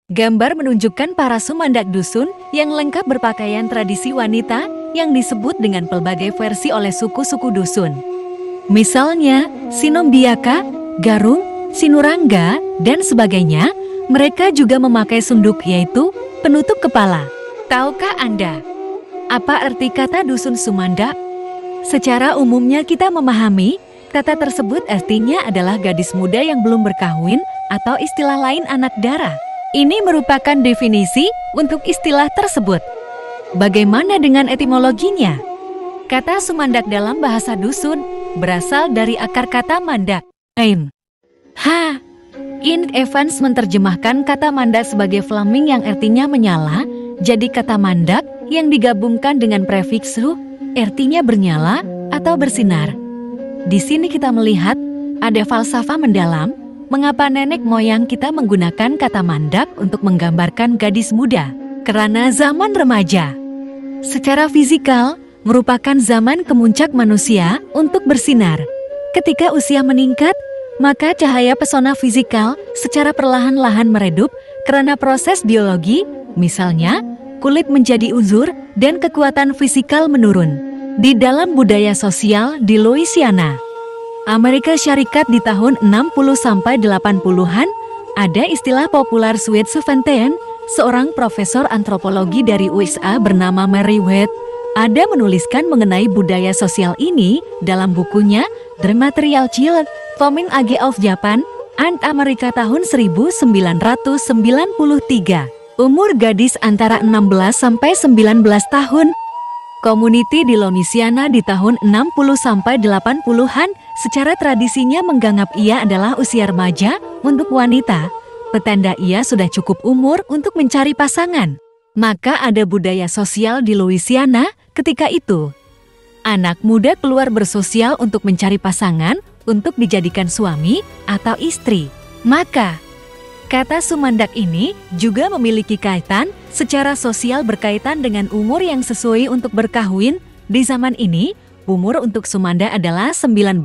Gambar menunjukkan para sumandak dusun yang lengkap berpakaian tradisi wanita yang disebut dengan pelbagai versi oleh suku-suku dusun. Misalnya, Sinombiaka, Garung, Sinurangga, dan sebagainya. Mereka juga memakai sunduk, yaitu penutup kepala. Tahukah Anda apa arti kata dusun sumandak? Secara umumnya kita memahami kata tersebut artinya adalah gadis muda yang belum berkahwin atau istilah lain anak dara. Ini merupakan definisi untuk istilah tersebut. Bagaimana dengan etimologinya? Kata sumandak dalam bahasa dusun berasal dari akar kata mandak, ain. Evans menerjemahkan kata mandak sebagai flaming yang artinya menyala, jadi kata mandak yang digabungkan dengan prefiks ru, artinya bernyala atau bersinar. Di sini kita melihat ada falsafah mendalam, mengapa nenek moyang kita menggunakan kata mandak untuk menggambarkan gadis muda, karena zaman remaja. Secara fisikal, merupakan zaman kemuncak manusia untuk bersinar. Ketika usia meningkat, maka cahaya pesona fisikal secara perlahan-lahan meredup karena proses biologi, misalnya kulit menjadi uzur dan kekuatan fisikal menurun. Di dalam budaya sosial di Louisiana, Amerika Syarikat di tahun 60-80-an, ada istilah populer Sweet Seventeen, seorang profesor antropologi dari USA bernama Mary Wade, ada menuliskan mengenai budaya sosial ini dalam bukunya The Material Child, Coming Age of Japan and America tahun 1993. Umur gadis antara 16 sampai 19 tahun. Komuniti di Louisiana di tahun 60-80-an secara tradisinya menganggap ia adalah usia remaja untuk wanita. Petanda ia sudah cukup umur untuk mencari pasangan. Maka ada budaya sosial di Louisiana ketika itu. Anak muda keluar bersosial untuk mencari pasangan untuk dijadikan suami atau istri. Maka kata sumandak ini juga memiliki kaitan secara sosial berkaitan dengan umur yang sesuai untuk berkahwin. Di zaman ini, umur untuk sumanda adalah 19-25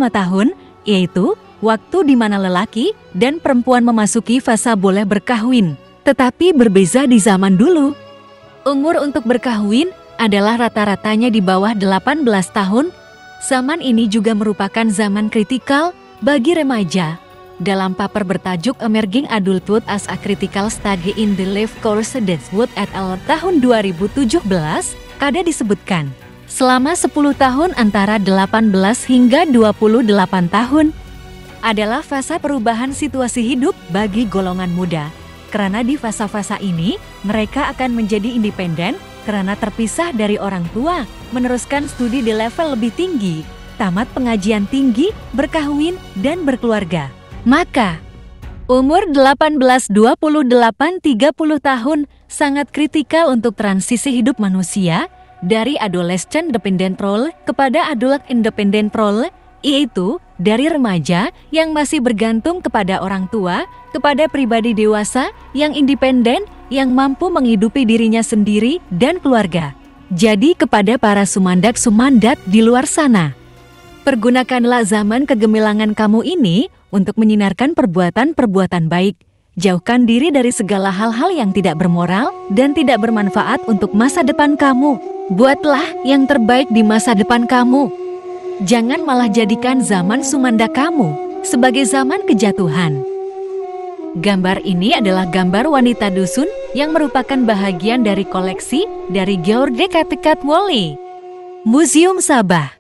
tahun, yaitu waktu di mana lelaki dan perempuan memasuki fase boleh berkahwin. Tetapi berbeza di zaman dulu. Umur untuk berkahwin adalah rata-ratanya di bawah 18 tahun. Zaman ini juga merupakan zaman kritikal bagi remaja. Dalam paper bertajuk Emerging Adulthood as a Critical Stage in the Life Course Deadwood et al. Tahun 2017, ada disebutkan, selama 10 tahun antara 18 hingga 28 tahun adalah fase perubahan situasi hidup bagi golongan muda. Karena di fase-fase ini, mereka akan menjadi independen karena terpisah dari orang tua, meneruskan studi di level lebih tinggi, tamat pengajian tinggi, berkahwin, dan berkeluarga. Maka, umur 18-28-30 tahun sangat kritikal untuk transisi hidup manusia dari adolescent dependent role kepada adult independent role, yaitu dari remaja yang masih bergantung kepada orang tua, kepada pribadi dewasa yang independen, yang mampu menghidupi dirinya sendiri dan keluarga. Jadi kepada para sumandak-sumandak di luar sana, pergunakanlah zaman kegemilangan kamu ini untuk menyinarkan perbuatan-perbuatan baik. Jauhkan diri dari segala hal-hal yang tidak bermoral dan tidak bermanfaat untuk masa depan kamu. Buatlah yang terbaik di masa depan kamu. Jangan malah jadikan zaman sumandak kamu sebagai zaman kejatuhan. Gambar ini adalah gambar wanita dusun yang merupakan bahagian dari koleksi dari George Catechat Wally, Museum Sabah.